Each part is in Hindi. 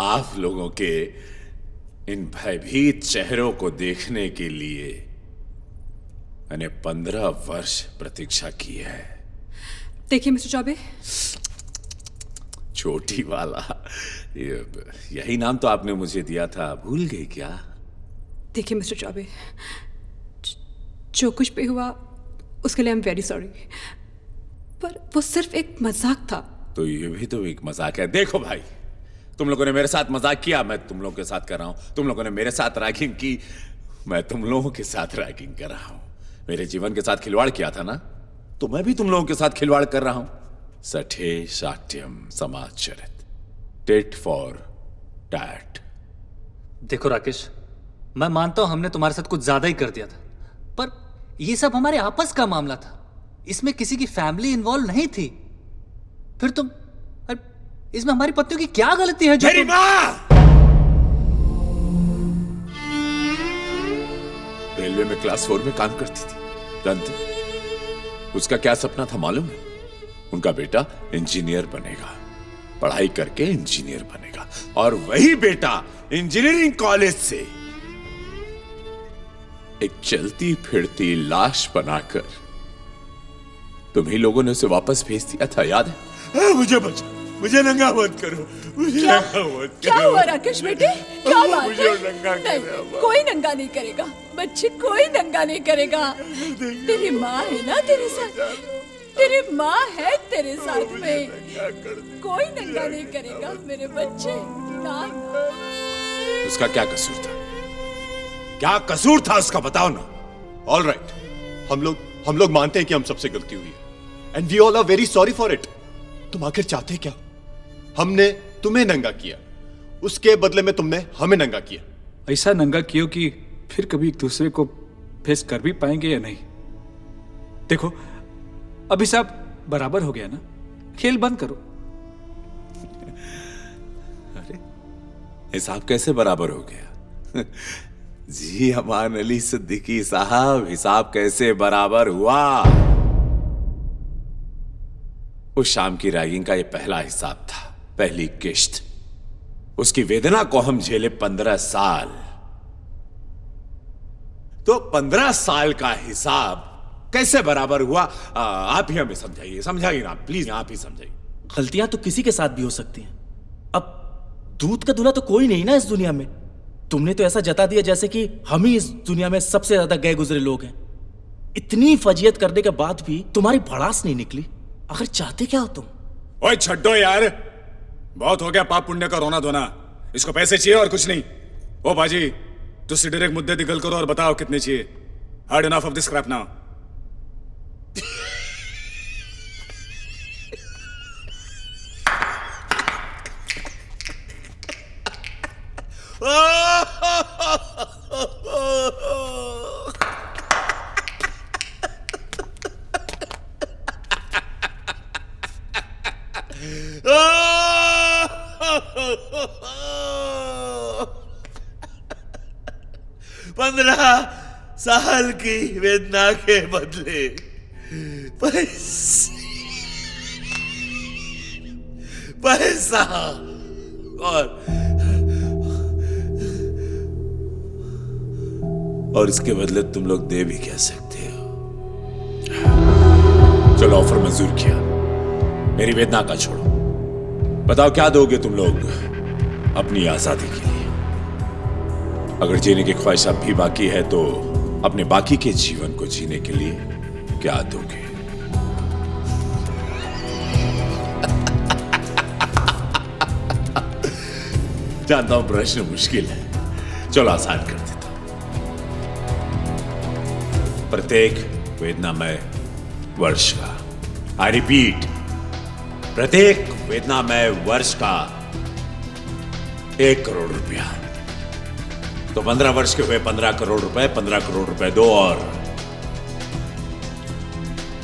आप लोगों के इन भयभीत चेहरों को देखने के लिए मैंने 15 वर्ष प्रतीक्षा की है। देखिए मिस्टर चौबे, छोटी वाला, यही नाम तो आपने मुझे दिया था, भूल गई क्या? देखिए मिस्टर चौबे, जो कुछ भी हुआ उसके लिए आई एम वेरी सॉरी, पर वो सिर्फ एक मजाक था। तो ये भी तो एक मजाक है। देखो भाई, तुम लोगों ने मेरे साथ मजाक किया, मैं तुम लोगों के साथ कर रहा हूं। तुम लोगों ने मेरे साथ रैगिंग की, मैं तुम लोगों के साथ रैगिंग कर रहा हूं। मेरे जीवन के साथ खिलवाड़ किया था ना, तो मैं भी तुम लोगों के साथ खिलवाड़ कर रहा हूं। सठे शाट्यम समाचरित, टिट फॉर टैट। देखो राकेश, मैं मानता हूं हमने तुम्हारे साथ कुछ ज्यादा ही कर दिया था, पर यह सब हमारे आपस का मामला था, इसमें किसी की फैमिली इन्वॉल्व नहीं थी। फिर तुम, इसमें हमारी पत्नियों की क्या गलती है? मेरी मां रेलवे में क्लास 4 में काम करती थी, जानते? उसका क्या सपना था मालूम है? उनका बेटा इंजीनियर बनेगा, पढ़ाई करके इंजीनियर बनेगा, और वही बेटा इंजीनियरिंग कॉलेज से एक चलती फिरती लाश बनाकर तुम्ही लोगों ने उसे वापस भेज दिया था, याद है? मुझे बचा, मुझे नंगा मत करो, मुझे नंगा मत करो। क्या हुआ राकेश बेटे, क्या बात मुझे है? नंगा नहीं, कोई नंगा नहीं करेगा बच्चे, कोई नंगा नहीं करेगा। तेरी माँ है ना तेरे साथ, तेरी माँ है तेरे साथ में, कोई नंगा नहीं करेगा मेरे बच्चे। ना उसका क्या कसूर था? क्या कसूर था उसका, बताओ ना। ऑल राइट, हम लोग मानते हैं कि हम सबसे गलती हुई है, and we all are very sorry for it. तुम आखिर चाहते क्या? हमने तुम्हें नंगा किया, उसके बदले में तुमने हमें नंगा किया। ऐसा नंगा कियो कि फिर कभी एक दूसरे को फेस कर भी पाएंगे या नहीं। देखो, अभी सब बराबर हो गया ना, खेल बंद करो। अरे, हिसाब कैसे बराबर हो गया? जी अमान अली सिद्दीकी साहब, हिसाब कैसे बराबर हुआ? उस शाम की रैगिंग का यह पहला हिसाब था, पहली किश्त। उसकी वेदना को हम झेले 15 साल, तो 15 साल का हिसाब कैसे बराबर हुआ? आप ही हमें समझाइए, समझाइए ना प्लीज, आप ही समझाइए। गलतियां तो किसी के साथ भी हो सकती हैं। अब दूध का दूल्हा तो कोई नहीं ना इस दुनिया में। तुमने तो ऐसा जता दिया जैसे कि हम ही इस दुनिया में सबसे ज्यादा गए गुजरे लोग हैं। इतनी फजीयत करने के बाद भी तुम्हारी भड़ास नहीं निकली। आखिर चाहते क्या हो तुम? ओए छड्डो यार, बहुत हो गया पाप पुण्य का रोना धोना। इसको पैसे चाहिए और कुछ नहीं। ओ बाजी, तुझसे डायरेक्ट मुद्दे निकल करो और बताओ कितने चाहिए। Hard enough of this crap now. पंद्रह साल की वेदना के बदले पैसा और इसके बदले तुम लोग दे भी कह सकते हो। चलो, ऑफर मंजूर किया, मेरी वेदना का छोड़ो। बताओ क्या दोगे तुम लोग अपनी आजादी के लिए? अगर जीने की ख्वाहिश अब भी बाकी है तो अपने बाकी के जीवन को जीने के लिए क्या दोगे? जानता हूं प्रश्न मुश्किल है, चलो आसान कर देता हूं। प्रत्येक वेदनामय वर्ष का, आई रिपीट, प्रत्येक वेदनामय वर्ष का 1 करोड़ रुपया। तो 15 वर्ष के हुए 15 करोड़ रुपए, 15 करोड़ रुपए दो और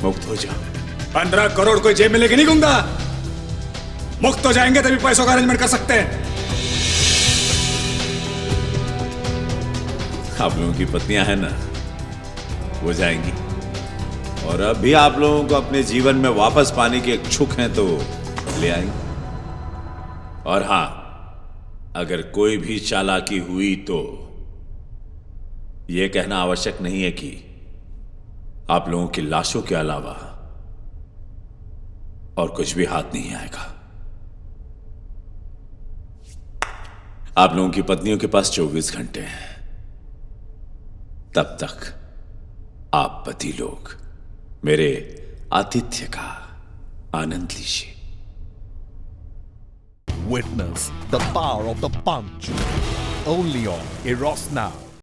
मुक्त हो जाओ। 15 करोड़ कोई जेब में लेके नहीं घूमता। मुक्त हो जाएंगे तभी पैसों का अरेंजमेंट कर सकते हैं। आप लोगों की पत्नियां हैं ना, वो जाएंगी। और अब भी आप लोगों को अपने जीवन में वापस पाने की इच्छुक हैं तो ले आएंगे। और हां, अगर कोई भी चालाकी हुई तो यह कहना आवश्यक नहीं है कि आप लोगों की लाशों के अलावा और कुछ भी हाथ नहीं आएगा। आप लोगों की पत्नियों के पास 24 घंटे हैं, तब तक आप पति लोग मेरे आतिथ्य का आनंद लीजिए। Witness the power of the punch only on Eros Now.